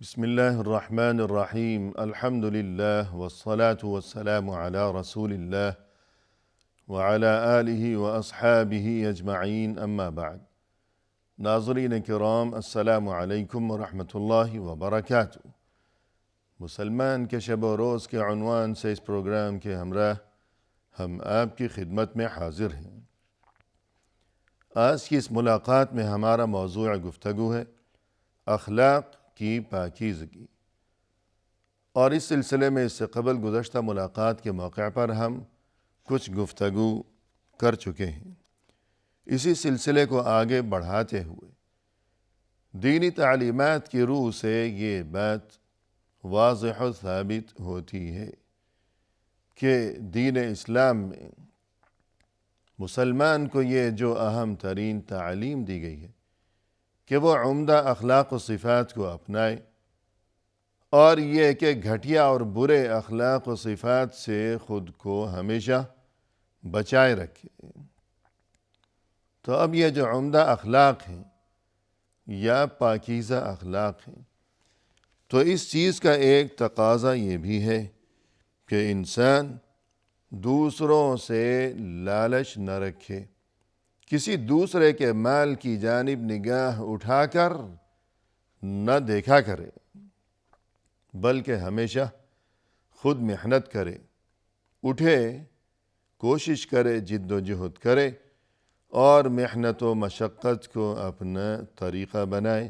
بسم الله الرحمن الرحيم الحمد لله والصلاة والسلام على رسول الله وعلى آله وأصحابه أجمعين أما بعد ناظرین کرام السلام علیکم ورحمۃ اللہ وبرکاتہ۔ مسلمان کے شب و روز کے عنوان سے اس پروگرام کے ہمراہ ہم آپ کی خدمت میں حاضر ہیں۔ آج کی اس ملاقات میں ہمارا موضوع گفتگو ہے اخلاق کی پاکیزگی، اور اس سلسلے میں اس سے قبل گزشتہ ملاقات کے موقع پر ہم کچھ گفتگو کر چکے ہیں۔ اسی سلسلے کو آگے بڑھاتے ہوئے دینی تعلیمات کی روح سے یہ بات واضح و ثابت ہوتی ہے کہ دین اسلام میں مسلمان کو یہ جو اہم ترین تعلیم دی گئی ہے کہ وہ عمدہ اخلاق و صفات کو اپنائے، اور یہ کہ گھٹیا اور برے اخلاق و صفات سے خود کو ہمیشہ بچائے رکھے۔ تو اب یہ جو عمدہ اخلاق ہیں یا پاکیزہ اخلاق ہیں، تو اس چیز کا ایک تقاضا یہ بھی ہے کہ انسان دوسروں سے لالچ نہ رکھے، کسی دوسرے کے مال کی جانب نگاہ اٹھا کر نہ دیکھا کرے، بلکہ ہمیشہ خود محنت کرے، اٹھے، کوشش کرے، جد و جہد کرے، اور محنت و مشقت کو اپنا طریقہ بنائے،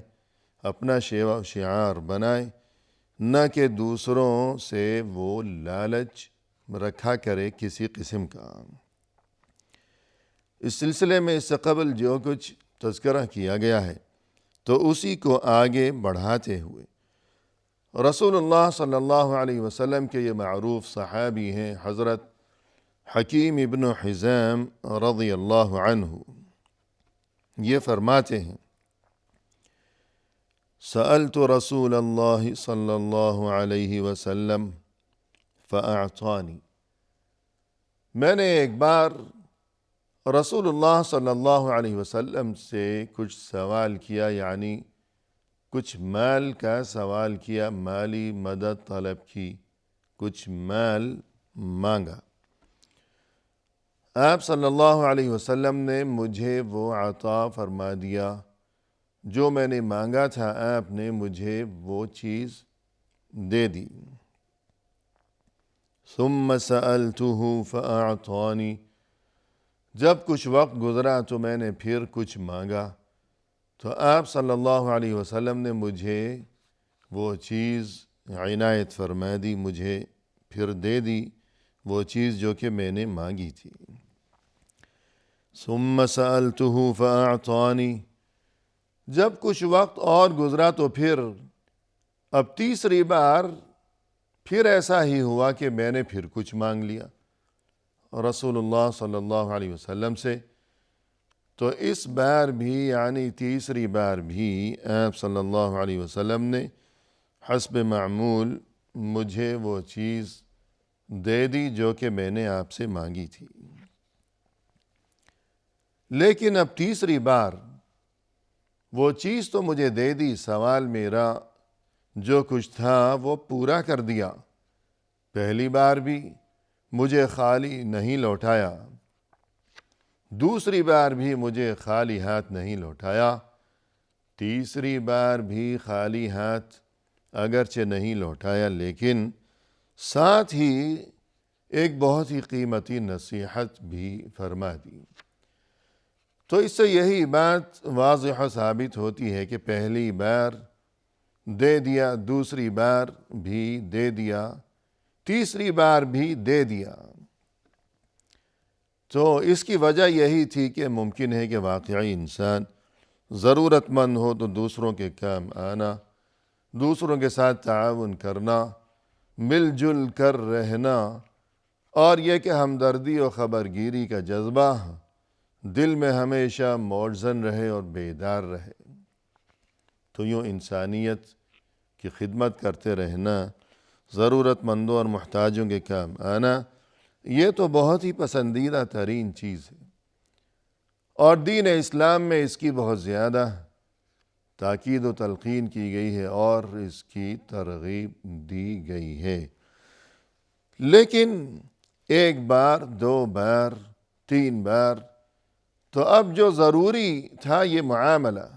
اپنا شعار بنائے، نہ کہ دوسروں سے وہ لالچ رکھا کرے کسی قسم کا۔ اس سلسلے میں اس سے قبل جو کچھ تذکرہ کیا گیا ہے تو اسی کو آگے بڑھاتے ہوئے رسول اللہ صلی اللہ علیہ وسلم کے یہ معروف صحابی ہیں حضرت حکیم ابن حزام رضی اللہ عنہ، یہ فرماتے ہیں: سألت رسول اللہ صلی اللہ علیہ وسلم فأعطانی، میں نے ایک بار رسول اللہ صلی اللہ علیہ وسلم سے کچھ سوال کیا، یعنی کچھ مال کا سوال کیا، مالی مدد طلب کی، کچھ مال مانگا۔ آپ صلی اللہ علیہ وسلم نے مجھے وہ عطا فرما دیا جو میں نے مانگا تھا، آپ نے مجھے وہ چیز دے دی۔ ثم سألته فأعطانی، جب کچھ وقت گزرا تو میں نے پھر کچھ مانگا تو آپ صلی اللہ علیہ وسلم نے مجھے وہ چیز عنایت فرما دی، مجھے پھر دے دی وہ چیز جو کہ میں نے مانگی تھی۔ ثم سألته فأعطانی، جب کچھ وقت اور گزرا تو پھر اب تیسری بار پھر ایسا ہی ہوا کہ میں نے پھر کچھ مانگ لیا رسول اللہ صلی اللہ علیہ وسلم سے، تو اس بار بھی یعنی تیسری بار بھی آپ صلی اللہ علیہ وسلم نے حسب معمول مجھے وہ چیز دے دی جو کہ میں نے آپ سے مانگی تھی۔ لیکن اب تیسری بار وہ چیز تو مجھے دے دی، سوال میرا جو کچھ تھا وہ پورا کر دیا، پہلی بار بھی مجھے خالی نہیں لوٹایا، دوسری بار بھی مجھے خالی ہاتھ نہیں لوٹایا، تیسری بار بھی خالی ہاتھ اگرچہ نہیں لوٹایا، لیکن ساتھ ہی ایک بہت ہی قیمتی نصیحت بھی فرما دی۔ تو اس سے یہی بات واضح و ثابت ہوتی ہے کہ پہلی بار دے دیا، دوسری بار بھی دے دیا، تیسری بار بھی دے دیا۔ تو اس کی وجہ یہی تھی کہ ممکن ہے کہ واقعی انسان ضرورت مند ہو تو دوسروں کے کام آنا، دوسروں کے ساتھ تعاون کرنا، مل جل کر رہنا، اور یہ کہ ہمدردی و خبرگیری کا جذبہ دل میں ہمیشہ موزن رہے اور بیدار رہے۔ تو یوں انسانیت کی خدمت کرتے رہنا، ضرورت مندوں اور محتاجوں کے کام آنا، یہ تو بہت ہی پسندیدہ ترین چیز ہے، اور دین اسلام میں اس کی بہت زیادہ تاکید و تلقین کی گئی ہے اور اس کی ترغیب دی گئی ہے۔ لیکن ایک بار، دو بار، تین بار، تو اب جو ضروری تھا یہ معاملہ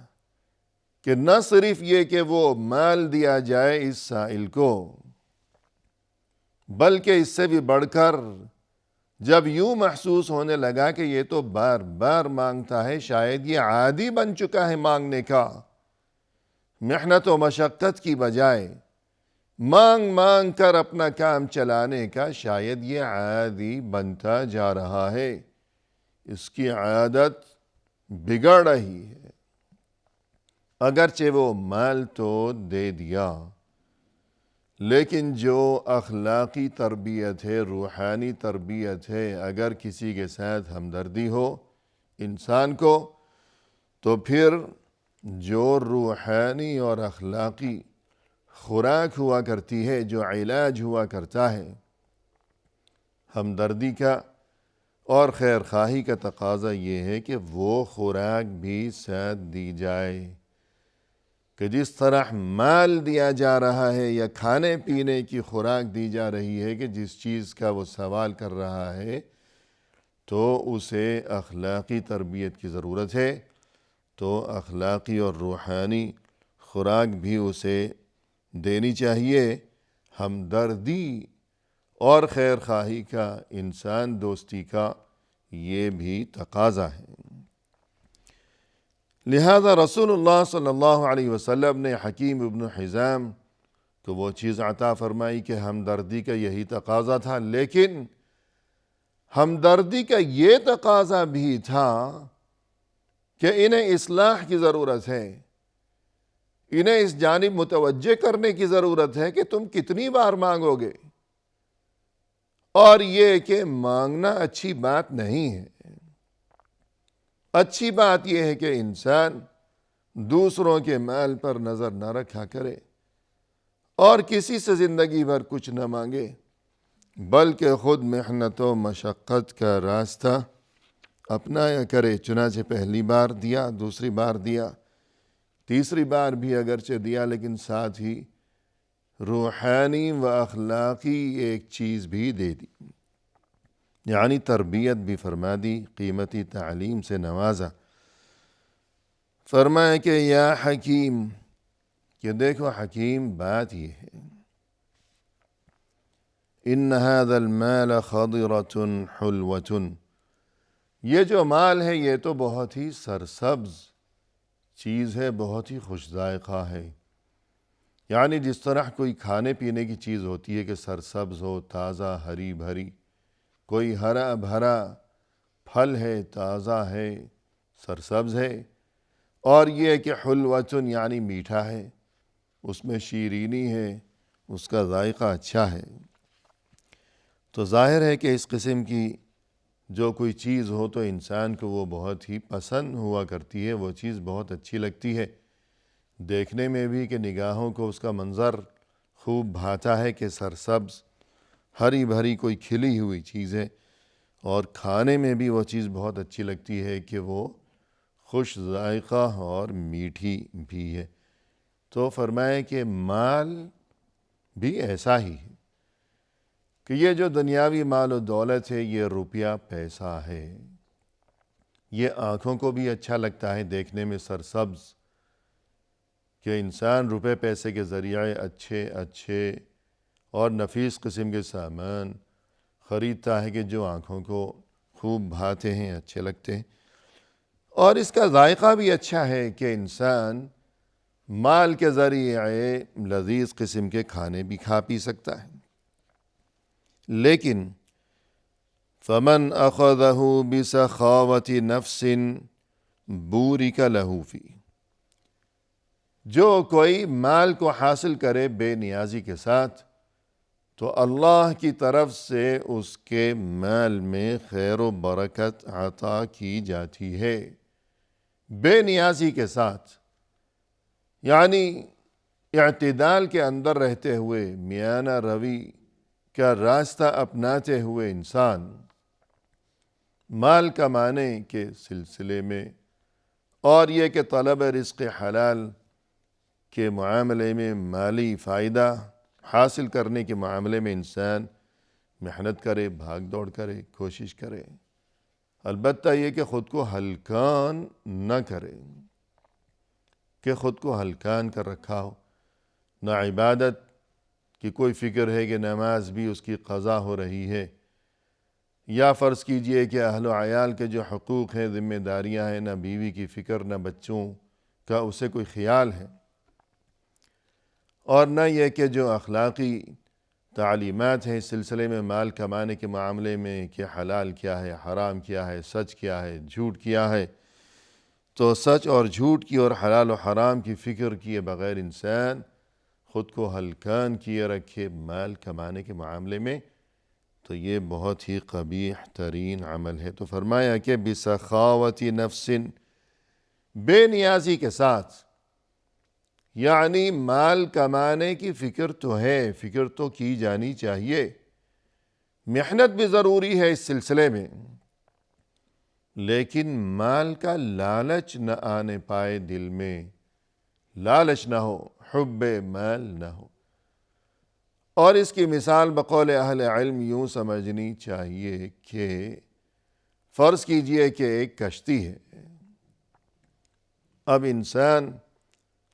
کہ نہ صرف یہ کہ وہ مال دیا جائے اس سائل کو، بلکہ اس سے بھی بڑھ کر جب یوں محسوس ہونے لگا کہ یہ تو بار بار مانگتا ہے، شاید یہ عادی بن چکا ہے مانگنے کا، محنت و مشقت کی بجائے مانگ مانگ کر اپنا کام چلانے کا شاید یہ عادی بنتا جا رہا ہے، اس کی عادت بگڑ رہی ہے۔ اگرچہ وہ مال تو دے دیا، لیکن جو اخلاقی تربیت ہے، روحانی تربیت ہے، اگر کسی کے ساتھ ہمدردی ہو انسان کو، تو پھر جو روحانی اور اخلاقی خوراک ہوا کرتی ہے، جو علاج ہوا کرتا ہے، ہمدردی کا اور خیر خواہی کا تقاضا یہ ہے کہ وہ خوراک بھی ساتھ دی جائے، کہ جس طرح مال دیا جا رہا ہے یا کھانے پینے کی خوراک دی جا رہی ہے کہ جس چیز کا وہ سوال کر رہا ہے، تو اسے اخلاقی تربیت کی ضرورت ہے، تو اخلاقی اور روحانی خوراک بھی اسے دینی چاہیے۔ ہمدردی اور خیر خواہی کا، انسان دوستی کا یہ بھی تقاضا ہے۔ لہذا رسول اللہ صلی اللہ علیہ وسلم نے حکیم ابن حزام کو وہ چیز عطا فرمائی کہ ہمدردی کا یہی تقاضا تھا، لیکن ہمدردی کا یہ تقاضا بھی تھا کہ انہیں اصلاح کی ضرورت ہے، انہیں اس جانب متوجہ کرنے کی ضرورت ہے کہ تم کتنی بار مانگو گے، اور یہ کہ مانگنا اچھی بات نہیں ہے۔ اچھی بات یہ ہے کہ انسان دوسروں کے مال پر نظر نہ رکھا کرے اور کسی سے زندگی بھر کچھ نہ مانگے، بلکہ خود محنت و مشقت کا راستہ اپنایا کرے۔ چنانچہ پہلی بار دیا، دوسری بار دیا، تیسری بار بھی اگرچہ دیا، لیکن ساتھ ہی روحانی و اخلاقی ایک چیز بھی دے دی، یعنی تربیت بھی فرما دی، قیمتی تعلیم سے نوازا۔ فرمایا کہ یا حکیم، کہ دیکھو حکیم، بات یہ ہے، ان هذا المال خضرۃ حلوۃ، یہ جو مال ہے یہ تو بہت ہی سرسبز چیز ہے، بہت ہی خوش ذائقہ ہے۔ یعنی جس طرح کوئی کھانے پینے کی چیز ہوتی ہے کہ سرسبز ہو، تازہ، ہری بھری، کوئی ہرا بھرا پھل ہے، تازہ ہے، سرسبز ہے، اور یہ کہ حلوۃن یعنی میٹھا ہے، اس میں شیرینی ہے، اس کا ذائقہ اچھا ہے، تو ظاہر ہے کہ اس قسم کی جو کوئی چیز ہو تو انسان کو وہ بہت ہی پسند ہوا کرتی ہے، وہ چیز بہت اچھی لگتی ہے، دیکھنے میں بھی کہ نگاہوں کو اس کا منظر خوب بھاتا ہے کہ سرسبز ہری بھری کوئی کھلی ہوئی چیز ہے، اور کھانے میں بھی وہ چیز بہت اچھی لگتی ہے کہ وہ خوش ذائقہ اور میٹھی بھی ہے۔ تو فرمائے کہ مال بھی ایسا ہی ہے کہ یہ جو دنیاوی مال و دولت ہے یہ روپیہ پیسہ ہے، یہ آنکھوں کو بھی اچھا لگتا ہے دیکھنے میں سرسبز، کہ انسان روپے پیسے کے ذریعے اچھے اور نفیس قسم کے سامان خریدتا ہے کہ جو آنکھوں کو خوب بھاتے ہیں، اچھے لگتے ہیں، اور اس کا ذائقہ بھی اچھا ہے کہ انسان مال کے ذریعے لذیذ قسم کے کھانے بھی کھا پی سکتا ہے۔ لیکن فمن اخذہ بسخاوت نفس بورک لہ فی، جو کوئی مال کو حاصل کرے بے نیازی کے ساتھ، تو اللہ کی طرف سے اس کے مال میں خیر و برکت عطا کی جاتی ہے، بے نیازی کے ساتھ، یعنی اعتدال کے اندر رہتے ہوئے، میانہ روی کا راستہ اپناتے ہوئے انسان مال کمانے کے سلسلے میں، اور یہ کہ طلب رزق حلال کہ معاملے میں مالی فائدہ حاصل کرنے کے معاملے میں انسان محنت کرے، بھاگ دوڑ کرے، کوشش کرے، البتہ یہ کہ خود کو ہلکان نہ کرے، کہ خود کو ہلکان کر رکھا ہو، نہ عبادت کی کوئی فکر ہے کہ نماز بھی اس کی قضا ہو رہی ہے، یا فرض کیجئے کہ اہل و عیال کے جو حقوق ہیں، ذمہ داریاں ہیں، نہ بیوی کی فکر، نہ بچوں کا اسے کوئی خیال ہے، اور نہ یہ کہ جو اخلاقی تعلیمات ہیں اس سلسلے میں مال کمانے کے معاملے میں کہ حلال کیا ہے، حرام کیا ہے، سچ کیا ہے، جھوٹ کیا ہے، تو سچ اور جھوٹ کی اور حلال و حرام کی فکر کیے بغیر انسان خود کو ہلکان کیے رکھے مال کمانے کے معاملے میں، تو یہ بہت ہی قبیح ترین عمل ہے۔ تو فرمایا کہ بسخاوت نفس، بے نیازی کے ساتھ، یعنی مال کمانے کی فکر تو ہے، فکر تو کی جانی چاہیے، محنت بھی ضروری ہے اس سلسلے میں، لیکن مال کا لالچ نہ آنے پائے، دل میں لالچ نہ ہو، حب مال نہ ہو۔ اور اس کی مثال بقول اہل علم یوں سمجھنی چاہیے کہ فرض کیجئے کہ ایک کشتی ہے، اب انسان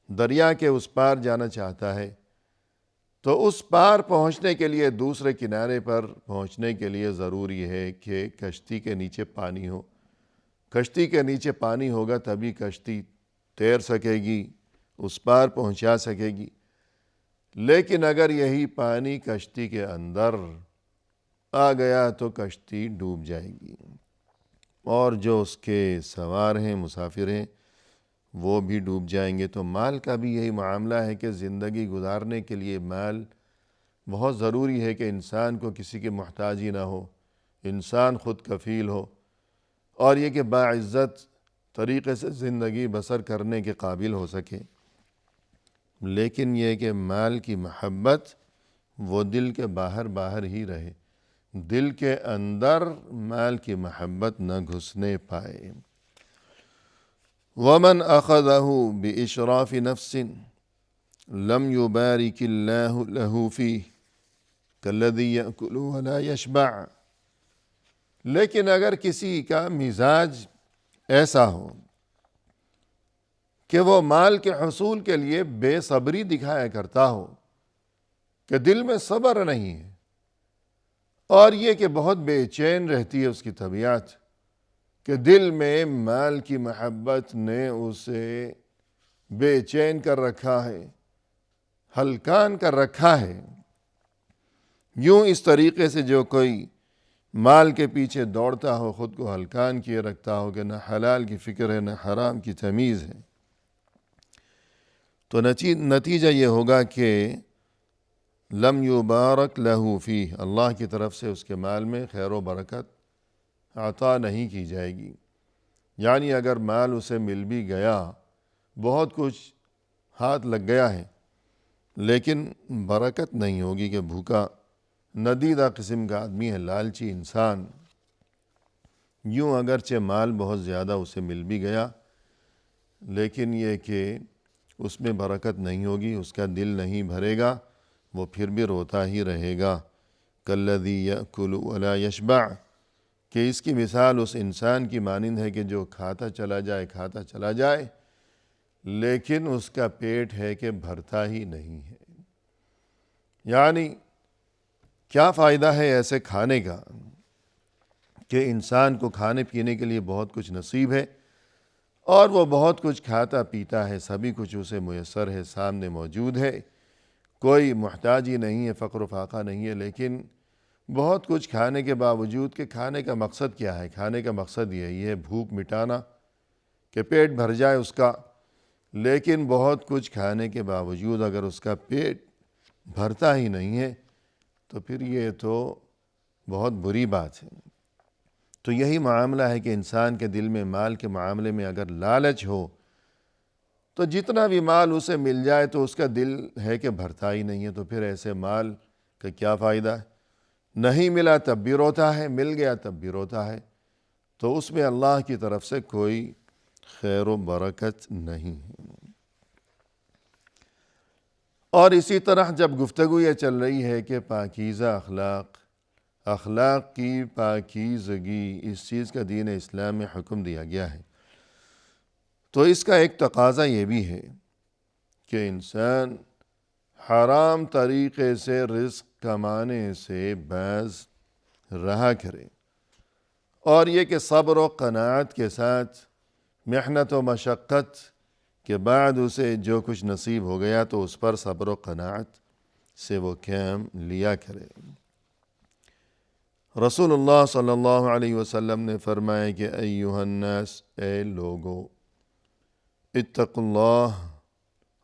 دریا کے اس پار جانا چاہتا ہے، تو اس پار پہنچنے کے لیے، دوسرے کنارے پر پہنچنے کے لیے ضروری ہے کہ کشتی کے نیچے پانی ہو، کشتی کے نیچے پانی ہوگا تبھی کشتی تیر سکے گی، اس پار پہنچا سکے گی، لیکن اگر یہی پانی کشتی کے اندر آ گیا تو کشتی ڈوب جائے گی، اور جو اس کے سوار ہیں، مسافر ہیں، وہ بھی ڈوب جائیں گے۔ تو مال کا بھی یہی معاملہ ہے کہ زندگی گزارنے کے لیے مال بہت ضروری ہے کہ انسان کو کسی کی محتاجی نہ ہو، انسان خود کفیل ہو، اور یہ کہ باعزت طریقے سے زندگی بسر کرنے کے قابل ہو سکے، لیکن یہ کہ مال کی محبت وہ دل کے باہر باہر ہی رہے، دل کے اندر مال کی محبت نہ گھسنے پائے۔ ومن اخذه باشراف نفس لم يبارك الله له فيه كالذي يأكل ولا يشبع، لیکن اگر کسی کا مزاج ایسا ہو کہ وہ مال کے حصول کے لیے بے صبری دکھایا کرتا ہو، کہ دل میں صبر نہیں ہے، اور یہ کہ بہت بے چین رہتی ہے اس کی طبیعت، کہ دل میں مال کی محبت نے اسے بے چین کر رکھا ہے، ہلکان کر رکھا ہے، یوں اس طریقے سے جو کوئی مال کے پیچھے دوڑتا ہو، خود کو ہلکان کیے رکھتا ہو کہ نہ حلال کی فکر ہے، نہ حرام کی تمیز ہے، تو نتیجہ یہ ہوگا کہ لم یبارک لہ فیہ، اللہ کی طرف سے اس کے مال میں خیر و برکت عطا نہیں کی جائے گی۔ یعنی اگر مال اسے مل بھی گیا، بہت کچھ ہاتھ لگ گیا ہے، لیکن برکت نہیں ہوگی، کہ بھوکا ندیدہ قسم کا آدمی ہے، لالچی انسان، یوں اگرچہ مال بہت زیادہ اسے مل بھی گیا، لیکن یہ کہ اس میں برکت نہیں ہوگی، اس کا دل نہیں بھرے گا، وہ پھر بھی روتا ہی رہے گا۔ کالذی یأکل ولا یشبع، کہ اس کی مثال اس انسان کی مانند ہے کہ جو کھاتا چلا جائے لیکن اس کا پیٹ ہے کہ بھرتا ہی نہیں ہے۔ یعنی کیا فائدہ ہے ایسے کھانے کا کہ انسان کو کھانے پینے کے لیے بہت کچھ نصیب ہے، اور وہ بہت کچھ کھاتا پیتا ہے، سبھی کچھ اسے میسر ہے، سامنے موجود ہے، کوئی محتاجی نہیں ہے، فقر و فاقہ نہیں ہے، لیکن بہت کچھ کھانے کے باوجود کہ کھانے کا مقصد کیا ہے؟ کھانے کا مقصد یہی ہے بھوک مٹانا، کہ پیٹ بھر جائے اس کا، لیکن بہت کچھ کھانے کے باوجود اگر اس کا پیٹ بھرتا ہی نہیں ہے تو پھر یہ تو بہت بری بات ہے۔ تو یہی معاملہ ہے کہ انسان کے دل میں مال کے معاملے میں اگر لالچ ہو تو جتنا بھی مال اسے مل جائے تو اس کا دل ہے کہ بھرتا ہی نہیں ہے، تو پھر ایسے مال کا کیا فائدہ ہے؟ نہیں ملا تب بھی روتا ہے، مل گیا تب بھی روتا ہے، تو اس میں اللہ کی طرف سے کوئی خیر و برکت نہیں ہے۔ اور اسی طرح جب گفتگو یہ چل رہی ہے کہ پاکیزہ اخلاق کی پاکیزگی اس چیز کا دین اسلام میں حکم دیا گیا ہے، تو اس کا ایک تقاضا یہ بھی ہے کہ انسان حرام طریقے سے رزق کمانے سے باز رہا کرے، اور یہ کہ صبر و قناعت کے ساتھ محنت و مشقت کے بعد اسے جو کچھ نصیب ہو گیا تو اس پر صبر و قناعت سے وہ کام لیا کرے۔ رسول اللہ صلی اللہ علیہ وسلم نے فرمایا کہ ایھا الناس، اے لوگو، اتقوا اللہ،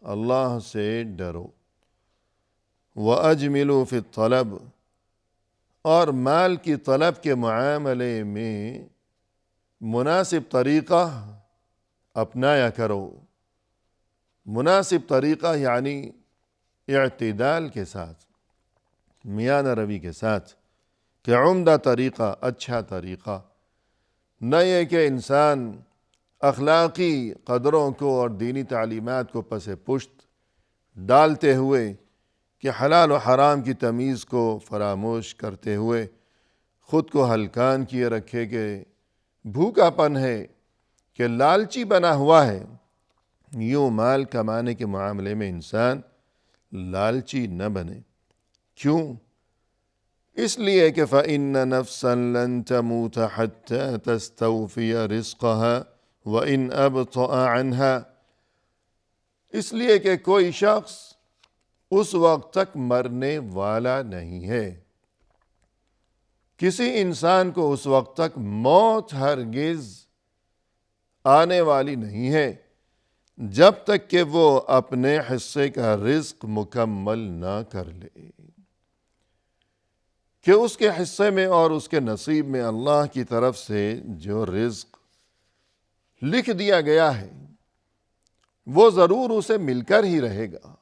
اللہ سے ڈرو، وَأَجْمِلُوا فِي الطَّلَبِ، اور مال کی طلب کے معاملے میں مناسب طریقہ اپنایا کرو۔ مناسب طریقہ یعنی اعتدال کے ساتھ، میانہ روی کے ساتھ، کہ عمدہ طریقہ، اچھا طریقہ، نہ یہ کہ انسان اخلاقی قدروں کو اور دینی تعلیمات کو پس پشت ڈالتے ہوئے کہ حلال و حرام کی تمیز کو فراموش کرتے ہوئے خود کو ہلکان کیے رکھے کہ بھوکا پن ہے، کہ لالچی بنا ہوا ہے۔ یوں مال کمانے کے معاملے میں انسان لالچی نہ بنے۔ کیوں؟ اس لیے کہ فَإِنَّ نَفْسًا لَن تَمُوتَ حَتَّى تَسْتَوْفِيَ رِزْقَهَا وَإِنْ أَبْطَأَ عَنْهَا، اس لیے کہ کوئی شخص اس وقت تک مرنے والا نہیں ہے، کسی انسان کو اس وقت تک موت ہرگز آنے والی نہیں ہے جب تک کہ وہ اپنے حصے کا رزق مکمل نہ کر لے، کہ اس کے حصے میں اور اس کے نصیب میں اللہ کی طرف سے جو رزق لکھ دیا گیا ہے وہ ضرور اسے مل کر ہی رہے گا۔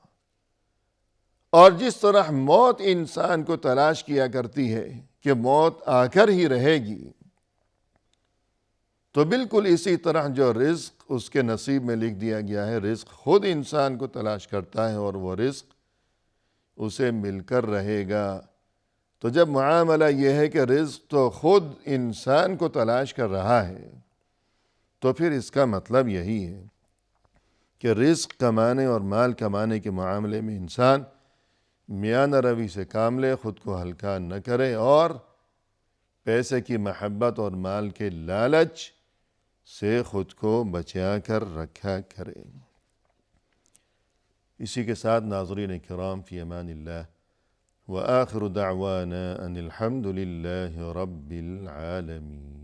اور جس طرح موت انسان کو تلاش کیا کرتی ہے کہ موت آ کر ہی رہے گی، تو بالکل اسی طرح جو رزق اس کے نصیب میں لکھ دیا گیا ہے، رزق خود انسان کو تلاش کرتا ہے اور وہ رزق اسے مل کر رہے گا۔ تو جب معاملہ یہ ہے کہ رزق تو خود انسان کو تلاش کر رہا ہے، تو پھر اس کا مطلب یہی ہے کہ رزق کمانے اور مال کمانے کے معاملے میں انسان میانہ روی سے کام لے، خود کو ہلکا نہ کرے، اور پیسے کی محبت اور مال کے لالچ سے خود کو بچا کر رکھا کرے۔ اسی کے ساتھ ناظرین کرام، فی امان اللہ، وآخر دعوانا ان الحمد للہ رب العالمین۔